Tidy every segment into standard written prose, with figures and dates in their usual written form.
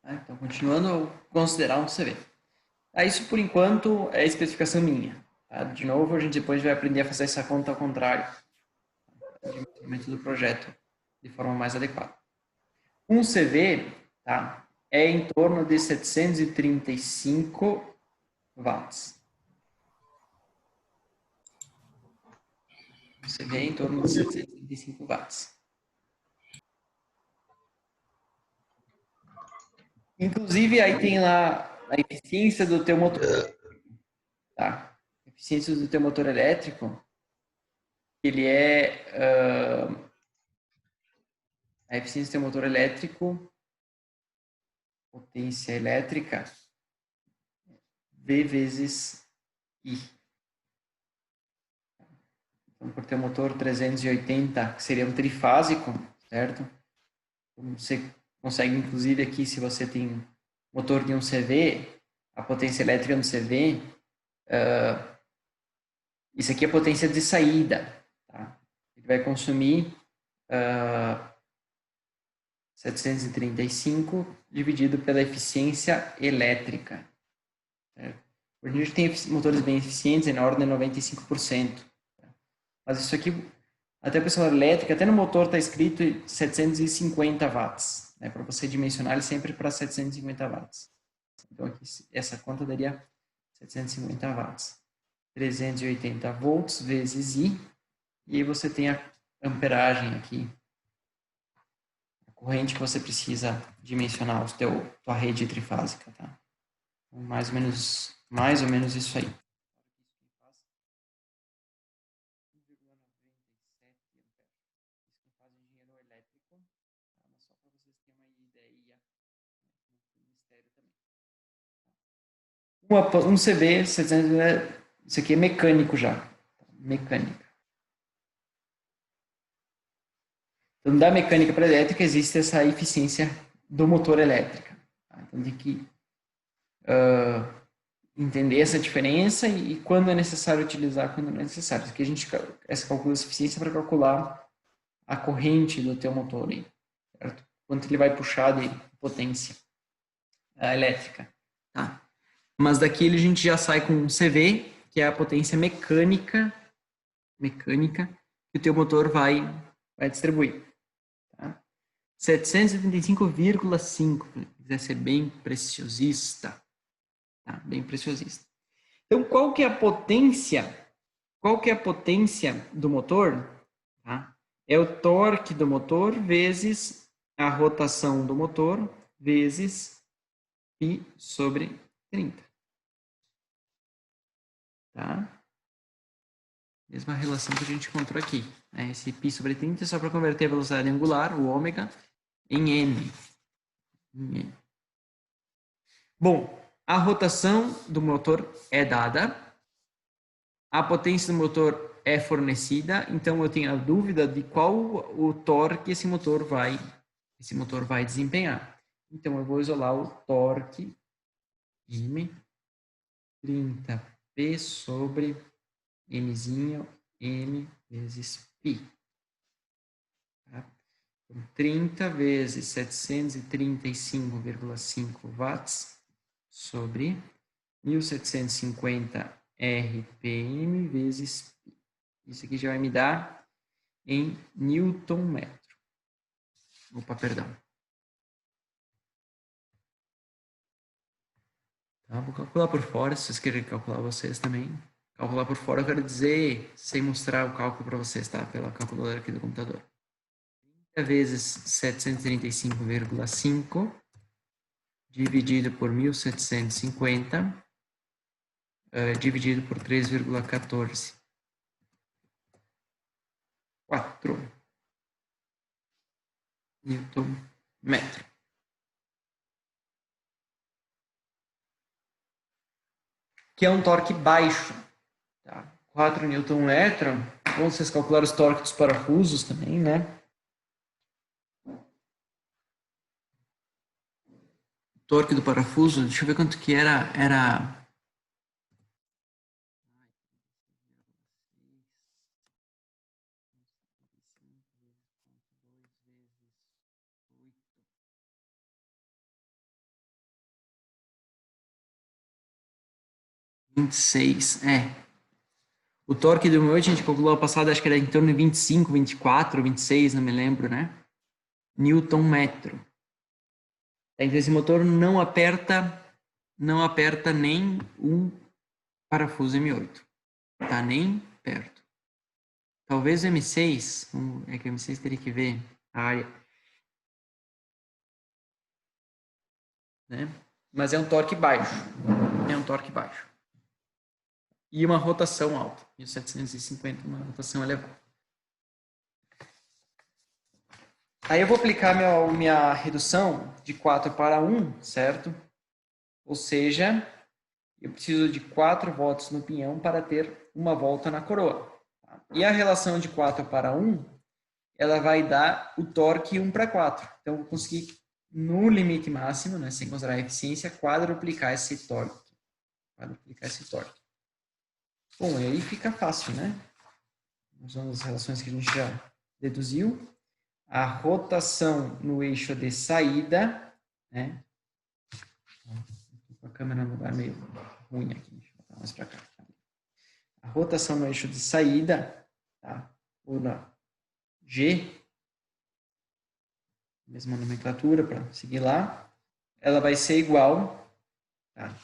Tá? Então, continuando, eu considerar um CV. Isso, por enquanto, é a especificação minha. Tá? De novo, a gente depois vai aprender a fazer essa conta ao contrário, o dimensionamento do projeto de forma mais adequada. Um CV, tá, é em torno de 735 watts. Um CV é em torno de 735 watts. Inclusive, aí tem lá a eficiência do teu motor, tá? A eficiência do teu motor elétrico, ele a eficiência do teu motor elétrico, potência elétrica, V vezes I. Então, por ter um motor 380, que seria um trifásico, certo? Você consegue, inclusive, aqui, se você tem motor de um CV, a potência elétrica no CV, isso aqui é a potência de saída. Tá? Ele vai consumir 735 dividido pela eficiência elétrica. Certo? Hoje a gente tem motores bem eficientes, na ordem de 95%. Mas isso aqui, até a pressão elétrica, até no motor está escrito 750 watts. Né? Para você dimensionar ele sempre para 750 watts. Então, aqui, essa conta daria 750 watts. 380 volts vezes I. E aí você tem a amperagem aqui, a corrente que você precisa dimensionar tua rede trifásica. Tá? Então, mais ou menos isso aí. Um CV 700, isso aqui é mecânico já. Mecânica. Então, da mecânica para elétrica existe essa eficiência do motor elétrica. Tá? Então, tem que entender essa diferença e quando é necessário utilizar, quando não é necessário. Aqui essa calcula a eficiência para calcular a corrente do teu motor, aí, certo? Quanto ele vai puxar de potência elétrica. Tá? Mas daqui a gente já sai com um CV, que é a potência mecânica que o teu motor vai distribuir. Tá? 775,5, se quiser ser bem preciosista. Tá? Bem preciosista. Então, qual que é a potência? Qual que é a potência do motor? Tá? É o torque do motor vezes a rotação do motor vezes π sobre 30. Tá? Mesma relação que a gente encontrou aqui. Né? Esse π sobre 30 é só para converter a velocidade angular, o ômega, em n. Bom, a rotação do motor é dada, a potência do motor é fornecida, então eu tenho a dúvida de qual o torque esse motor vai desempenhar. Então eu vou isolar o torque M 30P sobre Mzinho M vezes π. Tá? Então, 30 vezes 735,5 watts sobre 1750 RPM vezes π. Isso aqui já vai me dar em Newton metro. Opa, perdão. Tá, vou calcular por fora, se vocês querem calcular vocês também. Calcular por fora eu quero dizer sem mostrar o cálculo para vocês, tá? Pela calculadora aqui do computador. 30 vezes 735,5 dividido por 1750 dividido por 3,14. 4 Newton metro. Que é um torque baixo. Tá? 4 Newton metro. Bom, vocês calcularam os torques dos parafusos também, né? O torque do parafuso, deixa eu ver quanto que era 26, O torque do meu 8, a gente calculou a passada, acho que era em torno de 25, 24, 26, não me lembro, né? Newton metro. Então esse motor não aperta nem um parafuso M8. Tá nem perto. Talvez o M6, é que o M6 teria que ver a área, né? Mas é um torque baixo. É um torque baixo. E uma rotação alta. 1750, uma rotação elevada. Aí eu vou aplicar minha redução de 4 para 1, certo? Ou seja, eu preciso de 4 voltas no pinhão para ter uma volta na coroa. Tá? E a relação de 4 para 1, ela vai dar o torque 1 para 4. Então, eu vou conseguir, no limite máximo, né, sem considerar a eficiência, quadruplicar esse torque. Bom, aí fica fácil, né? Usando as relações que a gente já deduziu. A rotação no eixo de saída, né? A câmera no lugar meio ruim aqui, deixa eu botar mais para cá. A rotação no eixo de saída, tá? Ou na G, mesma nomenclatura para seguir lá, ela vai ser igual, tá?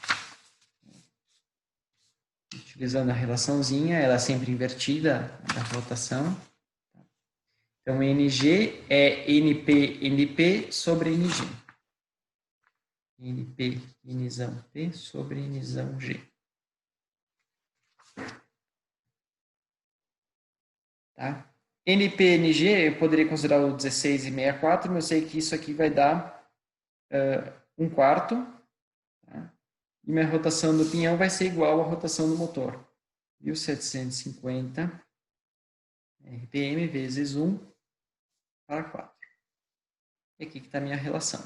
Utilizando a relaçãozinha, ela é sempre invertida da rotação. Então, NG é NP sobre NG. NP, Nzão P sobre Nzão G. Tá? NPNG, eu poderia considerar o 16,64, mas eu sei que isso aqui vai dar 1 quarto. Tá? E minha rotação do pinhão vai ser igual à rotação do motor. 1750 RPM vezes 1 para 4. E aqui que está a minha relação.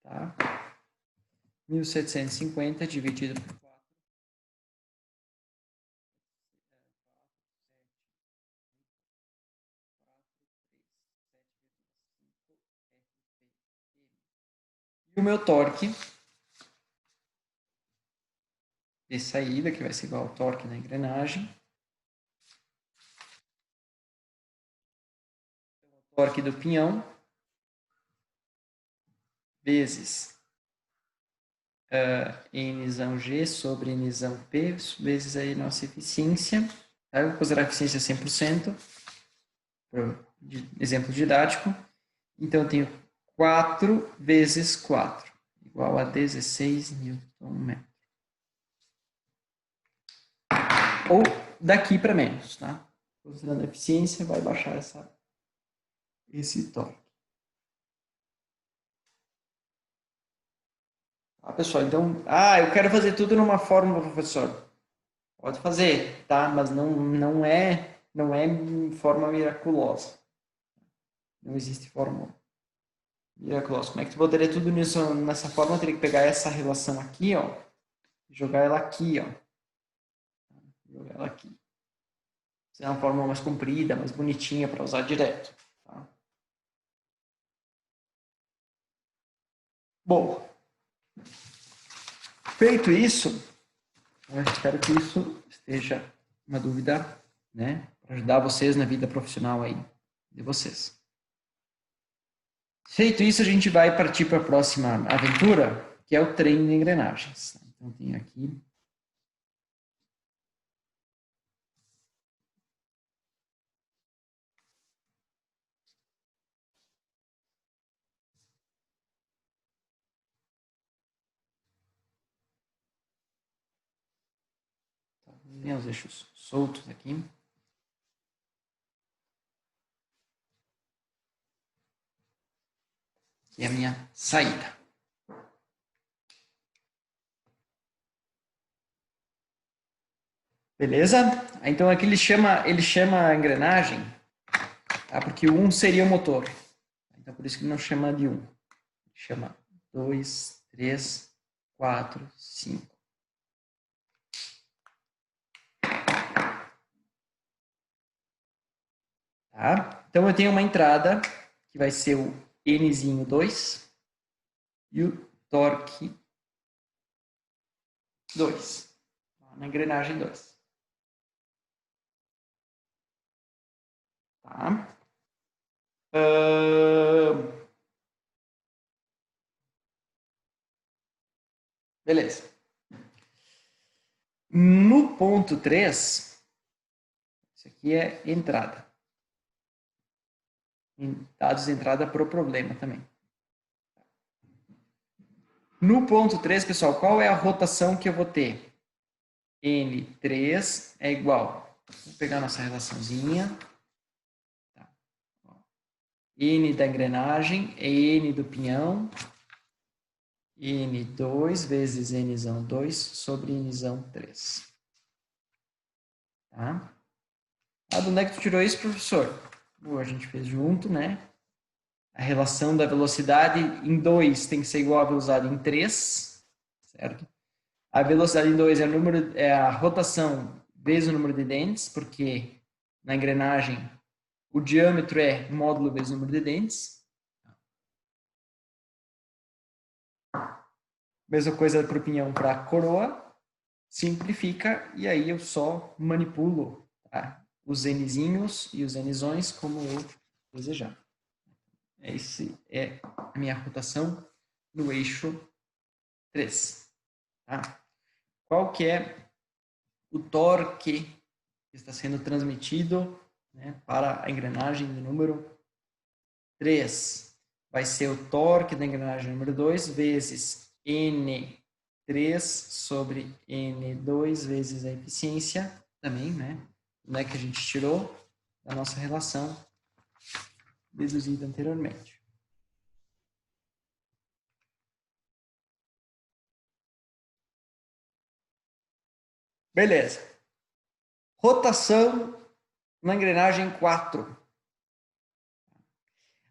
Tá? 1750 dividido por 4. E o meu torque de saída, que vai ser igual ao torque da engrenagem. O torque do pinhão vezes Nzão G sobre Nzão P vezes aí nossa eficiência. Tá? Eu vou considerar a eficiência 100%, exemplo didático. Então, eu tenho 4 vezes 4, igual a 16 Nm. Ou daqui para menos, tá? Considerando a eficiência, vai baixar esse torque. Tá, pessoal? Então, eu quero fazer tudo numa fórmula, professor. Pode fazer, tá? Mas não é forma miraculosa. Não existe fórmula miraculosa. Como é que tu botaria tudo nisso, nessa forma? Eu teria que pegar essa relação aqui, ó, e jogar ela aqui, ó. Jogar ela aqui. Essa é uma fórmula mais comprida, mais bonitinha para usar direto. Tá? Bom, feito isso, eu espero que isso esteja uma dúvida, né, para ajudar vocês na vida profissional aí de vocês. Feito isso, a gente vai partir para a próxima aventura, que é o treino de engrenagens. Então, tenho aqui. Tem os eixos soltos aqui. Que é a minha saída. Beleza? Então aqui ele chama a engrenagem, tá? Porque o 1 seria o motor. Então por isso que ele não chama de 1. Ele chama 2, 3, 4, 5. Tá? Então eu tenho uma entrada que vai ser o Nzinho 2 e o torque 2. Na engrenagem 2. Tá? Beleza. No ponto 3, isso aqui é entrada. Dados de entrada para o problema também. No ponto 3, pessoal, qual é a rotação que eu vou ter? N3 é igual. Vou pegar nossa relaçãozinha. Tá. N da engrenagem é N do pinhão. N2 vezes Nzão2 sobre Nzão 3. Tá? Ah, de onde é que tu tirou isso, professor? Bom, a gente fez junto, né? A relação da velocidade em 2 tem que ser igual à velocidade em 3, certo? A velocidade em 2 é a rotação vezes o número de dentes, porque na engrenagem o diâmetro é módulo vezes o número de dentes. Mesma coisa para o pinhão para a coroa. Simplifica e aí eu só manipulo, tá? Os Nzinhos e os Nzões como eu desejar. Essa é a minha rotação no eixo 3. Tá? Qual que é o torque que está sendo transmitido, né, para a engrenagem do número 3? Vai ser o torque da engrenagem número 2 vezes N3 sobre N2 vezes a eficiência também, né? Onde é que a gente tirou da nossa relação deduzida anteriormente. Beleza. Rotação na engrenagem 4.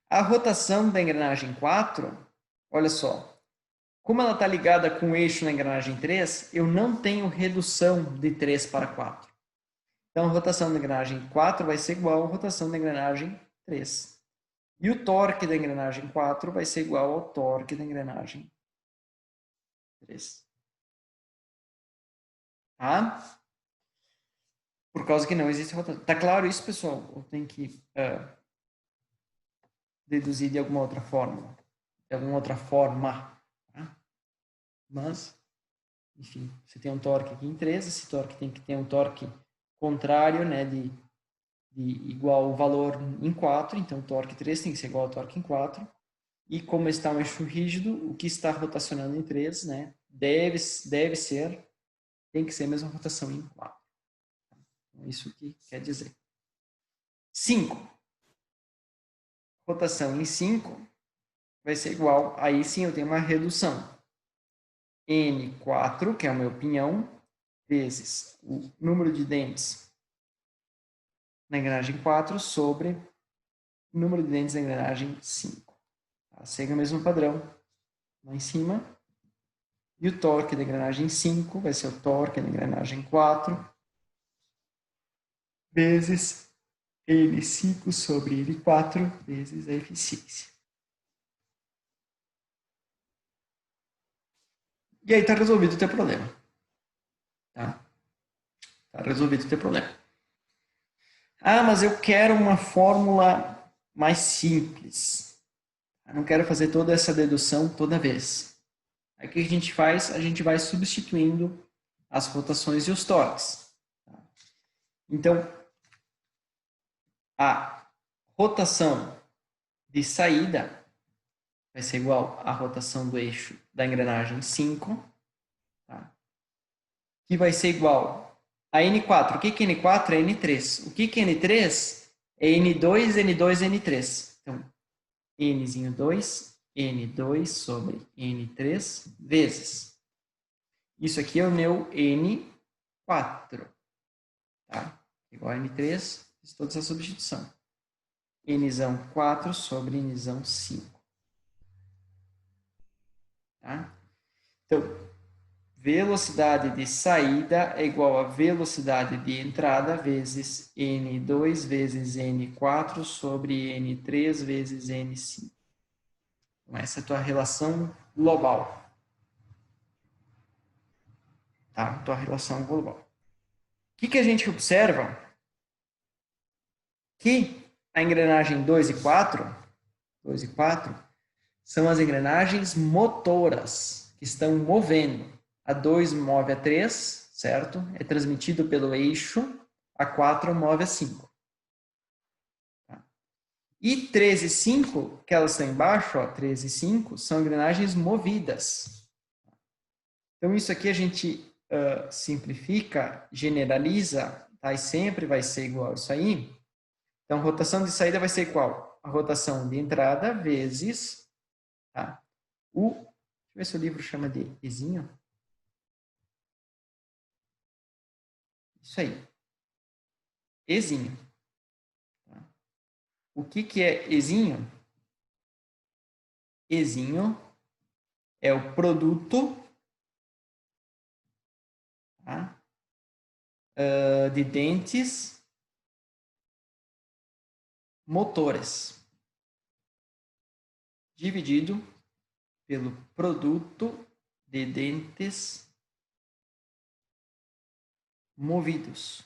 A rotação da engrenagem 4, olha só, como ela está ligada com o eixo na engrenagem 3, eu não tenho redução de 3 para 4. Então, a rotação da engrenagem 4 vai ser igual à rotação da engrenagem 3. E o torque da engrenagem 4 vai ser igual ao torque da engrenagem 3. Tá? Por causa que não existe rotação. Tá claro isso, pessoal? Ou tem que deduzir de alguma outra forma? De alguma outra forma? Tá? Mas, enfim, você tem um torque aqui em 3, esse torque tem que ter um torque contrário, né, de igual ao valor em 4, então o torque 3 tem que ser igual ao torque em 4. E como está um eixo rígido, o que está rotacionando em 3, né, tem que ser a mesma rotação em 4. Então, isso que quer dizer. 5. Rotação em 5 vai ser igual, aí sim eu tenho uma redução. N4, que é o meu pinhão, vezes o número de dentes na engrenagem 4 sobre o número de dentes na engrenagem 5. Tá? Segue o mesmo padrão lá em cima. E o torque da engrenagem 5 vai ser o torque da engrenagem 4 vezes N5 sobre N4 vezes a eficiência. E aí está resolvido o teu problema. Tá? Tá resolvido o teu problema. Ah, mas eu quero uma fórmula mais simples. Eu não quero fazer toda essa dedução toda vez. Aí o que a gente faz? A gente vai substituindo as rotações e os torques. Então, a rotação de saída vai ser igual à rotação do eixo da engrenagem 5, tá? Que vai ser igual a N4. O que é N4? É N3. O que é N3? É N2, N2, N3. Então, Nzinho 2, N2 sobre N3 vezes. Isso aqui é o meu N4. Tá? Igual a N3, fiz toda essa substituição. Nzão 4 sobre Nzão 5. Tá? Então, velocidade de saída é igual a velocidade de entrada vezes N2 vezes N4 sobre N3 vezes N5. Então, essa é a tua relação global. Tá? Então, a relação global. O que a gente observa? Que a engrenagem 2 e 4 são as engrenagens motoras que estão movendo. A 2 move a 3, certo? É transmitido pelo eixo. A 4 move a 5. Tá? E 3 e 5, que elas estão embaixo, ó, 3 e 5, são engrenagens movidas. Então, isso aqui a gente simplifica, generaliza, tá? E sempre vai ser igual a isso aí. Então, a rotação de saída vai ser qual? A rotação de entrada vezes, tá? Deixa eu ver se o livro chama de Ezinho. Isso aí. Ezinho. Tá? O que é Ezinho? Ezinho é o produto, tá? De dentes motores dividido pelo produto de dentes movidos.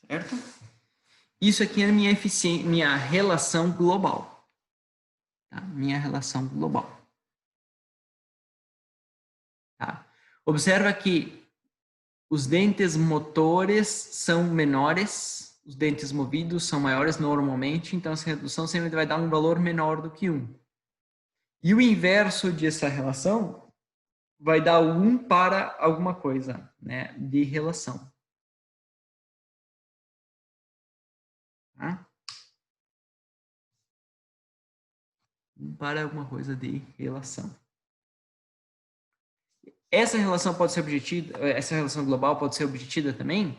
Certo? Isso aqui é a minha relação global. Tá? Minha relação global. Tá? Observa que os dentes motores são menores, os dentes movidos são maiores normalmente, então essa redução sempre vai dar um valor menor do que 1. E o inverso dessa relação vai dar 1 para alguma coisa, né, de relação. Tá? 1 para alguma coisa de relação. Essa relação pode ser obtida, essa relação global pode ser obtida também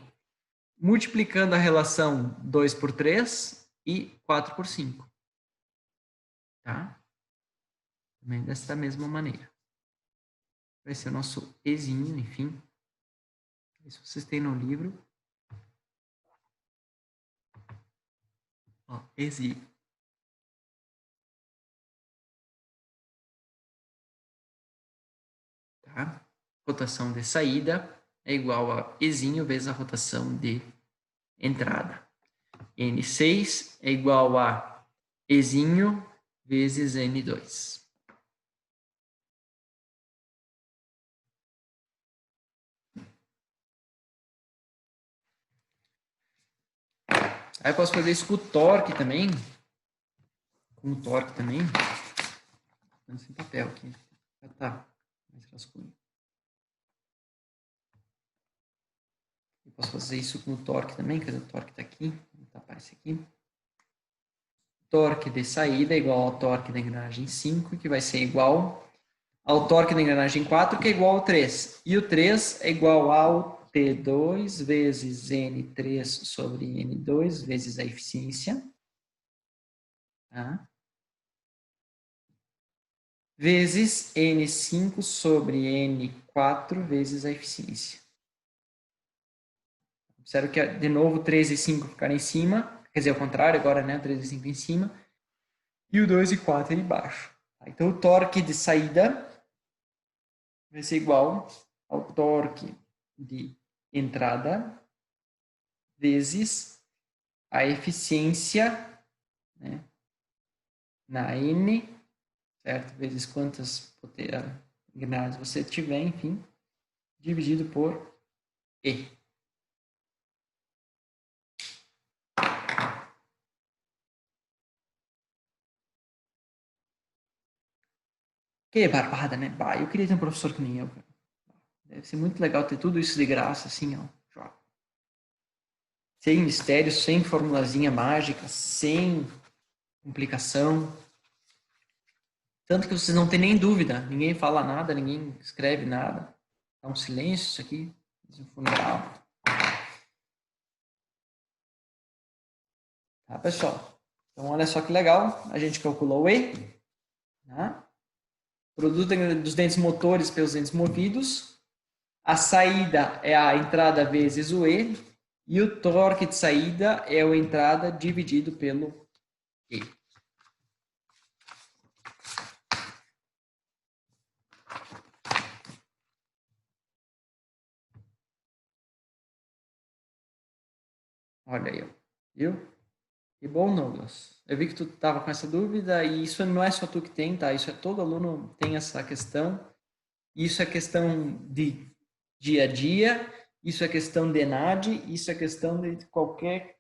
multiplicando a relação 2 por 3 e 4 por 5. Tá? Também dessa mesma maneira. Vai ser o nosso Ezinho, enfim. Isso vocês têm no livro. Ó, Ezinho. Tá? Rotação de saída é igual a Ezinho vezes a rotação de entrada. N6 é igual a Ezinho vezes N2. Aí eu posso fazer isso com o torque também. Com o torque também. Não sem papel aqui. Já tá. Mais rascunho. Eu posso fazer isso com o torque também. Cadê o torque? Tá aqui. Vou tapar esse aqui. Torque de saída é igual ao torque da engrenagem 5, que vai ser igual ao torque da engrenagem 4, que é igual ao 3. E o 3 é igual ao T2 vezes N3 sobre N2 vezes a eficiência. Tá? Vezes N5 sobre N4 vezes a eficiência. Observe que, de novo, 3 e 5 ficaram em cima. Quer dizer, ao contrário agora, né? 3 e 5 em cima. E o 2 e 4 embaixo. Então, o torque de saída vai ser igual ao torque de entrada vezes a eficiência, né, na N, certo? Vezes quantas engrenagens você tiver, enfim, dividido por E. Que barbada, né? Bah, eu queria ter um professor que nem eu. Deve ser muito legal ter tudo isso de graça, assim, ó. Sem mistério, sem formulazinha mágica, sem complicação. Tanto que vocês não têm nem dúvida. Ninguém fala nada, ninguém escreve nada. Tá um silêncio isso aqui. Um funeral. Tá, pessoal? Então, olha só que legal. A gente calculou o E. Tá? Produto dos dentes motores pelos dentes movidos. A saída é a entrada vezes o E. E o torque de saída é a entrada dividido pelo E. Olha aí, viu? Que bom, Douglas. Eu vi que tu estava com essa dúvida e isso não é só tu que tem, tá? Isso é todo aluno tem essa questão. Isso é questão de dia a dia, isso é questão de ENAD, isso é questão de qualquer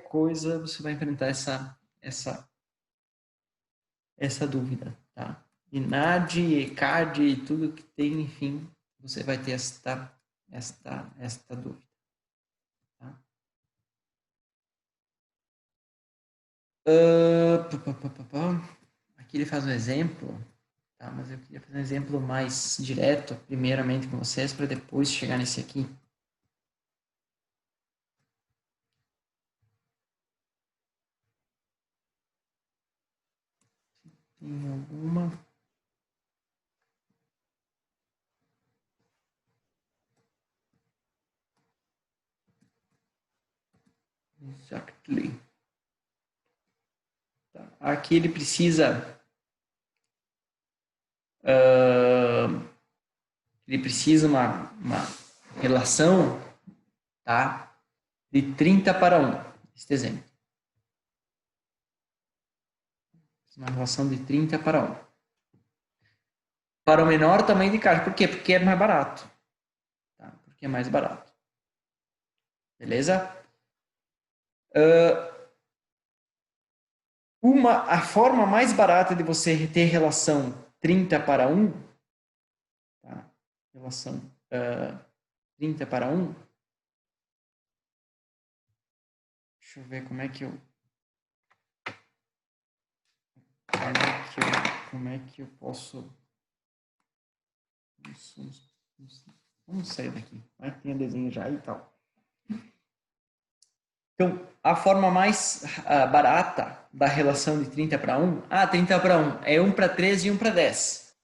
coisa você vai enfrentar essa dúvida, tá? ENAD, ECAD, tudo que tem, enfim, você vai ter esta dúvida. Tá? Aqui ele faz um exemplo, tá? Mas eu queria fazer um exemplo mais direto, primeiramente com vocês, para depois chegar nesse aqui. Tem alguma? Exactly. Tá. Aqui ele precisa uma relação, tá? De 30:1, este exemplo. Uma relação de 30:1. Para o menor tamanho de caixa. Por quê? Porque é mais barato. Tá? Porque é mais barato. Beleza? A forma mais barata de você ter relação 30:1, tá? Relação 30:1. Deixa eu ver como é que eu posso. Vamos sair daqui. Vai que tem desenho já e tal. Então, a forma mais barata da relação de 30:1, 30:1 é 1:3 e 1:10.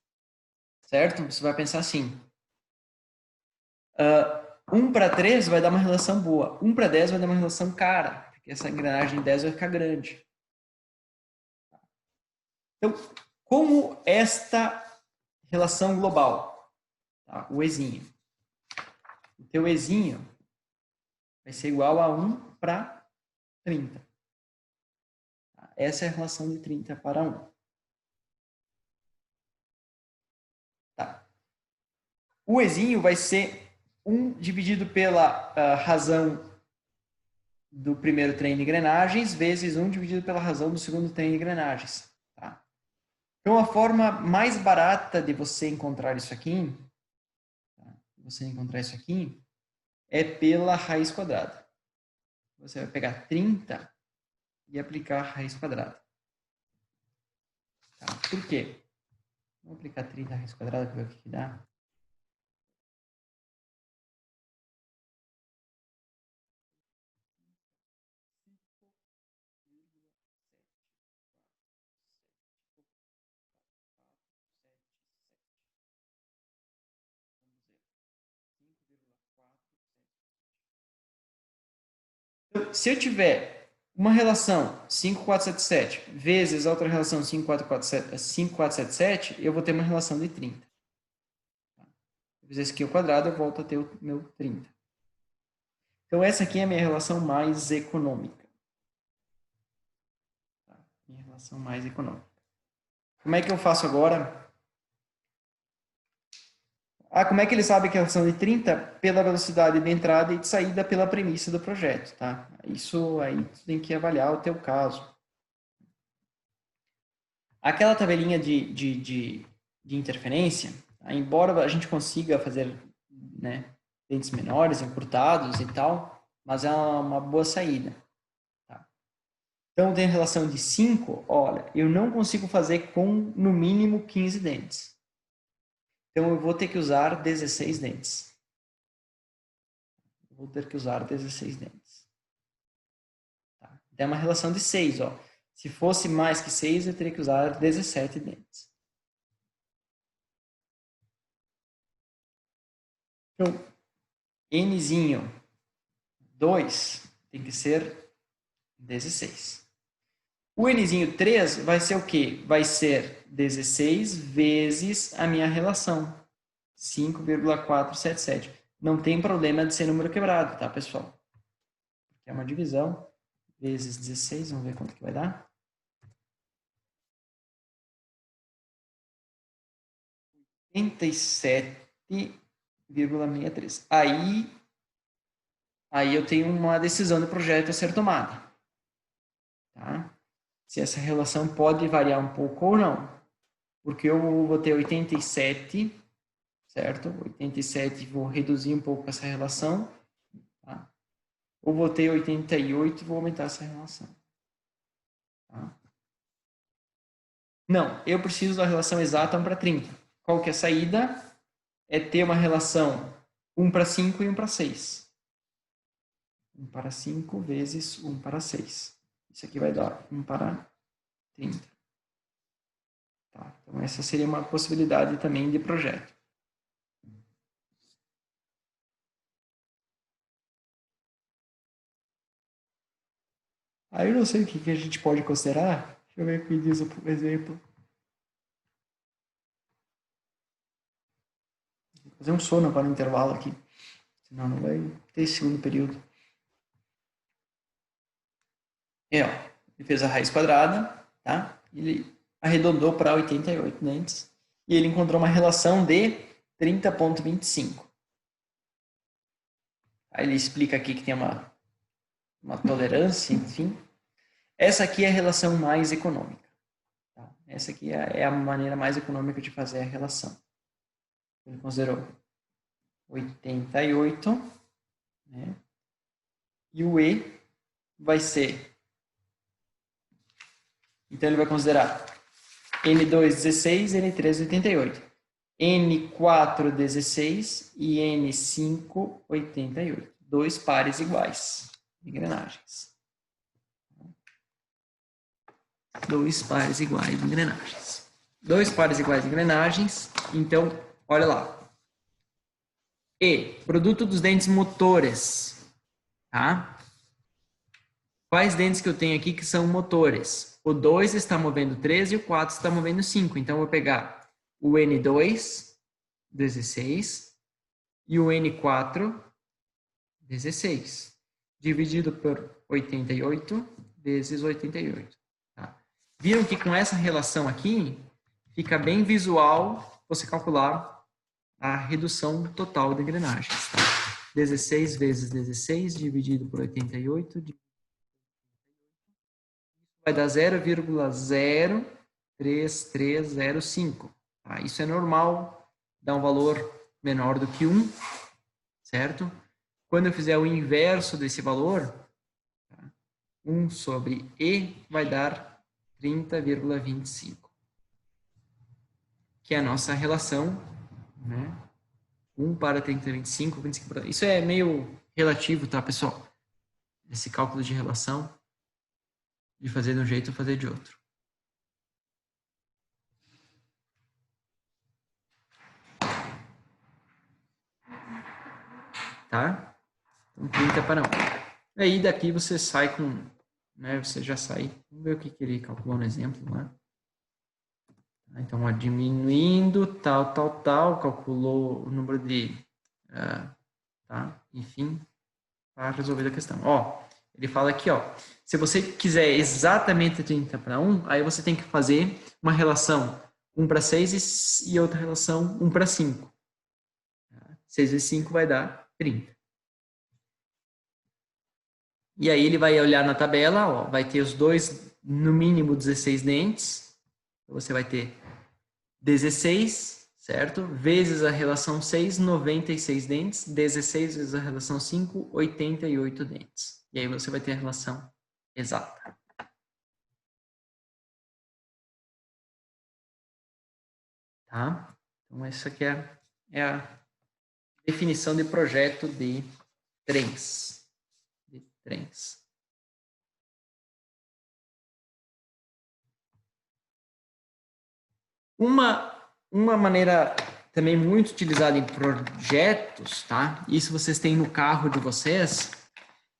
Certo? Você vai pensar assim. 1:3 vai dar uma relação boa. 1:10 vai dar uma relação cara, porque essa engrenagem 10 vai ficar grande. Então, como esta relação global? Tá? O Ezinho. O teu Ezinho vai ser igual a 1:30. Essa é a relação de 30:1. Tá. O Ezinho vai ser 1 dividido pela razão do primeiro trem de engrenagens vezes 1 dividido pela razão do segundo trem de engrenagens. Tá? Então, a forma mais barata de você encontrar isso aqui, é pela raiz quadrada. Você vai pegar 30 e aplicar a raiz quadrada. Tá? Por quê? Vamos aplicar 30 a raiz quadrada para ver o que dá. Se eu tiver uma relação 5477 vezes a outra relação 5477, eu vou ter uma relação de 30. Se eu fizer isso aqui ao quadrado, eu volto a ter o meu 30. Então, essa aqui é a minha relação mais econômica. Tá? Minha relação mais econômica. Como é que eu faço agora? Como é que ele sabe que é a relação de 30? Pela velocidade de entrada e de saída pela premissa do projeto, tá? Isso aí tu tem que avaliar o teu caso. Aquela tabelinha de interferência, tá? Embora a gente consiga fazer, né, dentes menores, encurtados e tal, mas é uma boa saída. Tá? Então, tem relação de 5, olha, eu não consigo fazer com no mínimo 15 dentes. Então, eu vou ter que usar 16 dentes. Vou ter que usar 16 dentes. Tá? É uma relação de 6. Ó. Se fosse mais que 6, eu teria que usar 17 dentes. Então, Nzinho 2 tem que ser 16. O Nzinho 3 vai ser o quê? Vai ser 16 vezes a minha relação. 5,477. Não tem problema de ser número quebrado, tá, pessoal? Aqui é uma divisão, vezes 16, vamos ver quanto que vai dar. 87,63. Aí eu tenho uma decisão de projeto a ser tomada. Tá? Se essa relação pode variar um pouco ou não. Porque eu vou ter 87, certo? 87, vou reduzir um pouco essa relação. Tá? Ou vou ter 88 e vou aumentar essa relação. Tá? Não, eu preciso da relação exata 1 para 30. Qual que é a saída? É ter uma relação 1 para 5 e 1 para 6. 1 para 5 vezes 1 para 6. Isso aqui vai dar 1 para 30. Tá? Então, essa seria uma possibilidade também de projeto. Aí eu não sei o que a gente pode considerar. Deixa eu ver o que diz o exemplo. Vou fazer um sono para o intervalo aqui. Senão não vai ter esse segundo período. Ó, ele fez a raiz quadrada, tá? Ele arredondou para 88 dentes. E ele encontrou uma relação de 30,25. Aí ele explica aqui que tem uma tolerância, enfim. Essa aqui é a relação mais econômica. Tá? Essa aqui é a maneira mais econômica de fazer a relação. Ele considerou 88, né? E o E vai ser... Então, ele vai considerar N2, 16, N3, 88. N4, 16 e N5, 88. 2 pares iguais de engrenagens. 2 pares iguais de engrenagens. 2 pares iguais de engrenagens. Então, olha lá. E, produto dos dentes motores. Tá? Quais dentes que eu tenho aqui que são motores? O 2 está movendo 13 e o 4 está movendo 5. Então, eu vou pegar o N2, 16, e o N4, 16, dividido por 88 vezes 88. Tá? Viram que com essa relação aqui, fica bem visual você calcular a redução total de engrenagens. Tá? 16 vezes 16 dividido por 88 vai dar 0,03305. Tá? Isso é normal, dá um valor menor do que 1, certo? Quando eu fizer o inverso desse valor, tá? 1 sobre E vai dar 30,25, que é a nossa relação, né? 1 para 30,25, 25 para... Isso é meio relativo, tá, pessoal? Esse cálculo de relação, de fazer de um jeito ou fazer de outro. Tá? Então, 30 para 1. Aí daqui você sai com, né, você já sai, vamos ver o que ele calculou no exemplo, né? Então, ó, diminuindo, tal, calculou o número de, tá? Enfim, para resolver a questão. Ó, ele fala aqui, ó, se você quiser exatamente 30 para 1, aí você tem que fazer uma relação 1 para 6 e outra relação 1 para 5. 6 vezes 5 vai dar 30. E aí ele vai olhar na tabela, ó, vai ter os dois, no mínimo 16 dentes. Você vai ter 16, certo? Vezes a relação 6, 96 dentes. 16 vezes a relação 5, 88 dentes. E aí você vai ter a relação exata. Tá? Então essa aqui é a definição de projeto de trens. Uma maneira também muito utilizada em projetos, tá? Isso vocês têm no carro de vocês,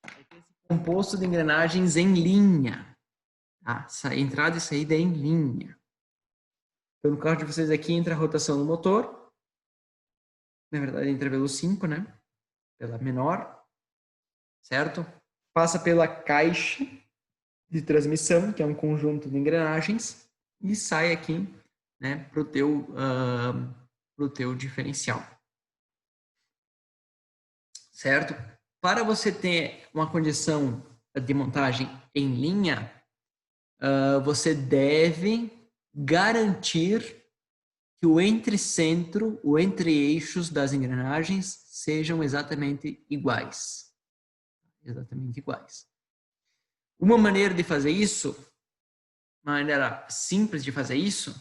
é ter esse composto de engrenagens em linha, tá? Entrada e saída em linha. Então, no carro de vocês aqui entra a rotação do motor, na verdade entra pelo 5, né? Pela menor, certo? passa pela caixa de transmissão, que é um conjunto de engrenagens, e sai aqui, né, para o teu diferencial. Certo? Para você ter uma condição de montagem em linha, você deve garantir que o entre-centro, o entre-eixos das engrenagens sejam exatamente iguais. Exatamente iguais. Uma maneira de fazer isso, uma maneira simples de fazer isso,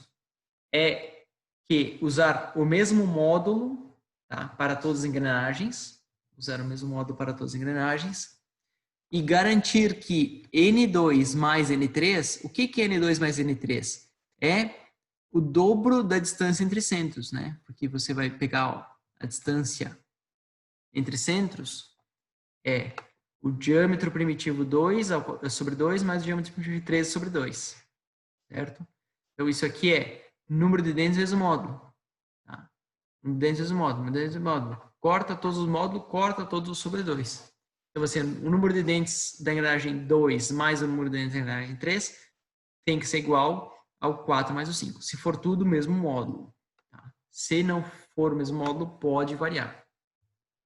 é que usar o mesmo módulo, tá, para todas as engrenagens, usar o mesmo módulo para todas as engrenagens, e garantir que N2 mais N3, o que é N2 mais N3? É o dobro da distância entre centros, né? Porque você vai pegar, ó, a distância entre centros é o diâmetro primitivo 2 sobre 2 mais o diâmetro primitivo 3 sobre 2, certo? Então, isso aqui é número de dentes vezes o módulo. Tá? Número de dentes vezes o módulo, número de dentes vezes o módulo. Corta todos os módulos, corta todos os sobre 2. Então, assim, o número de dentes da engrenagem 2 mais o número de dentes da engrenagem 3 tem que ser igual ao 4 mais o 5. Se for tudo o mesmo módulo. Tá? Se não for o mesmo módulo, pode variar.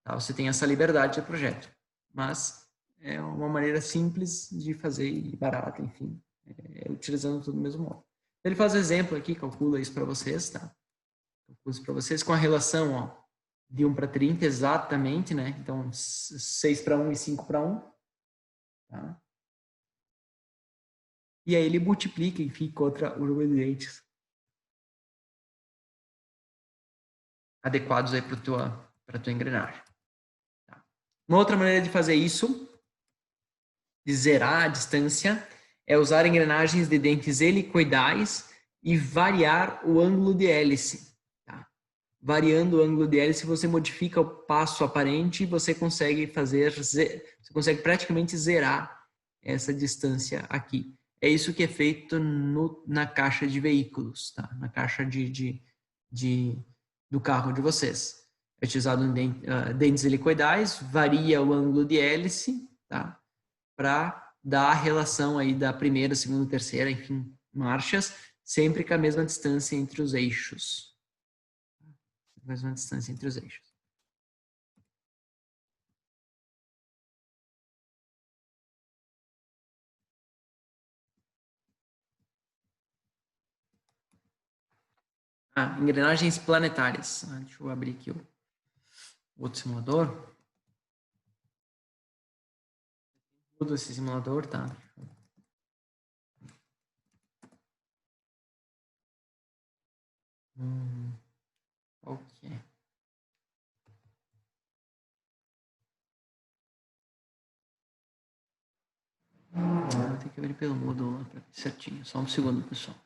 Tá? Você tem essa liberdade de projeto. Mas é uma maneira simples de fazer e barata, enfim. Utilizando tudo o mesmo módulo. Ele faz exemplo aqui, calcula isso para vocês, tá? Calcula isso para vocês com a relação, ó, de 1 para 30, exatamente, né? Então, 6 para 1 e 5 para 1. Tá? E aí ele multiplica, enfim, contra o número de dentes adequados aí para tua engrenagem. Tá? Uma outra maneira de fazer isso, de zerar a distância, é usar engrenagens de dentes helicoidais e variar o ângulo de hélice. Tá? Variando o ângulo de hélice, você modifica o passo aparente e você consegue praticamente zerar essa distância aqui. É isso que é feito na caixa de veículos, tá? Na caixa do carro de vocês. É utilizado dentes helicoidais, varia o ângulo de hélice, tá? Para dar a relação aí da primeira, segunda, terceira, enfim, marchas, sempre com a mesma distância entre os eixos. A mesma distância entre os eixos. Engrenagens planetárias. Deixa eu abrir aqui o outro simulador. Todo esse simulador, tá? Ok. Vou ter que abrir pelo módulo lá para ver certinho. Só um segundo, pessoal.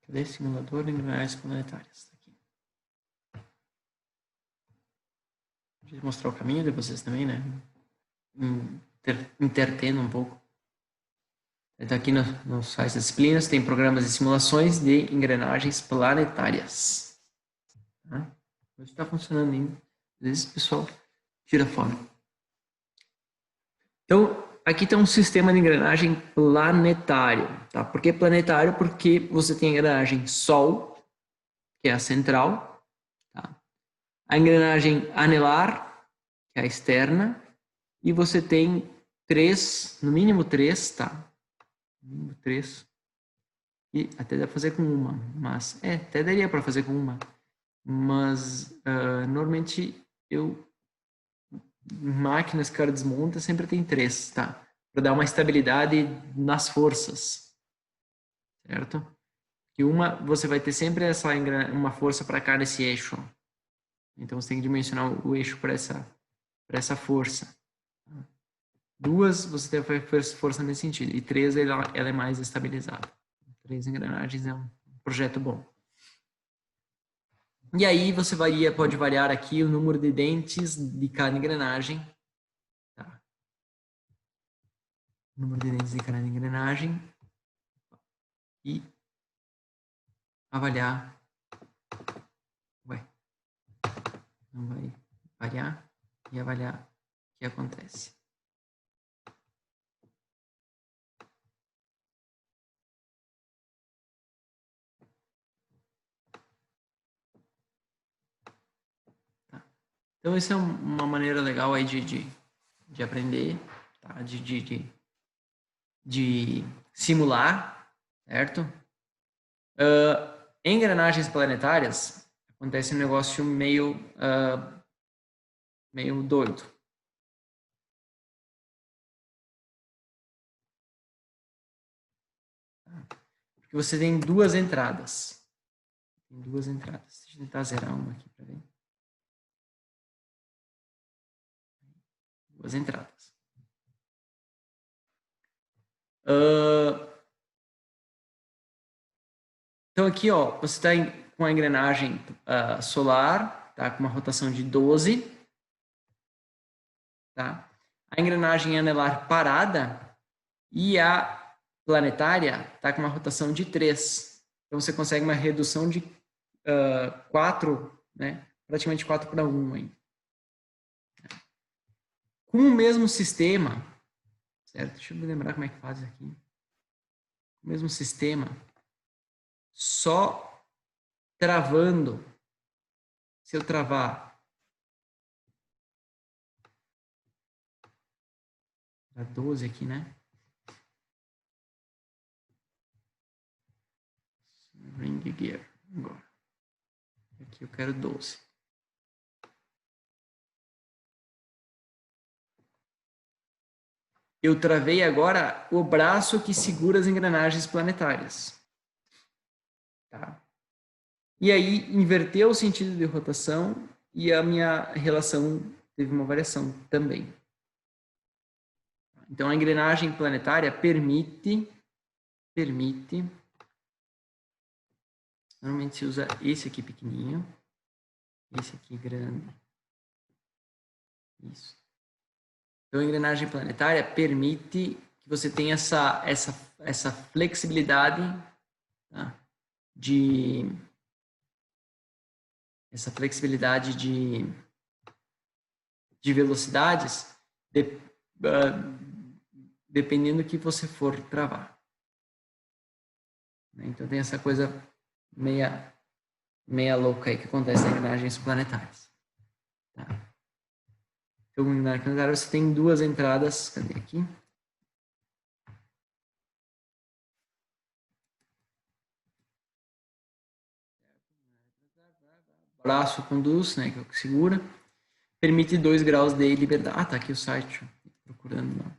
Cadê esse simulador de engrenagens planetárias? Tá aqui. Deixa eu mostrar o caminho de vocês também, né? Intertendo um pouco. Então, aqui no site das disciplinas tem programas de simulações de engrenagens planetárias. Tá? Está funcionando ainda. Às vezes o pessoal tira fora. Então, aqui tem um sistema de engrenagem planetário. Tá? Por que planetário? Porque você tem a engrenagem Sol, que é a central. Tá? A engrenagem anelar, que é a externa. E você tem no mínimo três, tá? No mínimo 3. E até dá para fazer com uma, mas até daria para fazer com uma, mas normalmente máquinas que o cara desmonta sempre tem 3, tá? Para dar uma estabilidade nas forças, certo? E você vai ter sempre uma força para cá nesse eixo, então você tem que dimensionar o eixo para essa força. 2 você tem força nesse sentido, e 3 ela é mais estabilizada. 3 engrenagens é um projeto bom. E aí você pode variar aqui o número de dentes de cada engrenagem, número de dentes de cada engrenagem e avaliar. Ué, não vai variar e avaliar o que acontece. Tá. Então, essa é uma maneira legal aí de aprender, tá? De simular, certo? Em engrenagens planetárias, acontece um negócio meio doido. Porque você tem duas entradas. Tem duas entradas. Deixa eu tentar zerar uma aqui para ver. Duas entradas. Então aqui, ó, você está com a engrenagem solar, tá? Com uma rotação de 12. Tá? A engrenagem anelar parada e a planetária está com uma rotação de 3. Então você consegue uma redução de 4, né? Praticamente 4:1 ainda. Com o mesmo sistema, certo? Deixa eu me lembrar como é que faz aqui. O mesmo sistema, só travando. Se eu travar a 12 aqui, né? Ring gear. Agora. Aqui eu quero 12. Eu travei agora o braço que segura as engrenagens planetárias. Tá? E aí inverteu o sentido de rotação e a minha relação teve uma variação também. Então a engrenagem planetária permite, normalmente se usa esse aqui pequenininho, esse aqui grande. Isso. Então a engrenagem planetária permite que você tenha essa flexibilidade, tá? de velocidades dependendo do que você for travar. Então tem essa coisa meia louca aí que acontece em engrenagens planetárias. Tá? Então, em engrenagem planetária você tem duas entradas. Cadê aqui? O braço conduz, né, que é o que segura. Permite 2 graus de liberdade. Ah, tá aqui o site. Procurando, não.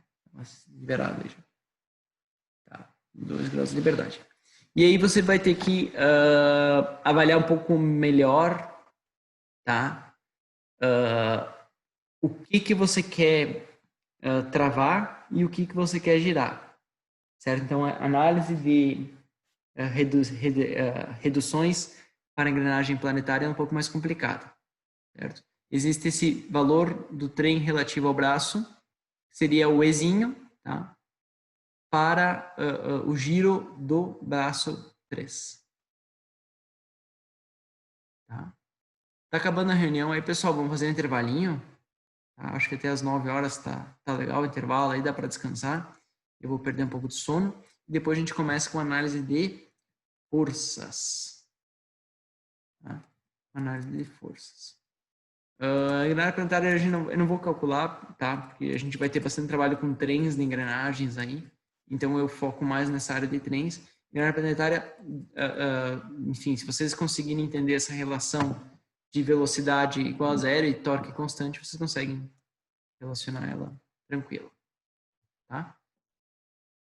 Liberado aí já. Tá. 2 graus de liberdade. E aí você vai ter que avaliar um pouco melhor, tá? O que você quer travar e o que você quer girar, certo? Então, a análise de reduções para engrenagem planetária é um pouco mais complicada, certo? Existe esse valor do trem relativo ao braço, que seria o Ezinho, tá? Para o giro do braço 3. Tá? Tá acabando a reunião aí, pessoal, vamos fazer um intervalinho. Tá? Acho que até as 9 horas tá legal o intervalo aí, dá para descansar. Eu vou perder um pouco de sono. E depois a gente começa com análise de forças. Tá? Análise de forças. A engrenagem planetária eu não vou calcular, tá? Porque a gente vai ter bastante trabalho com trens de engrenagens aí. Então eu foco mais nessa área de trens. Engrenagem planetária, enfim, se vocês conseguirem entender essa relação de velocidade igual a zero e torque constante, vocês conseguem relacionar ela tranquilo, tá?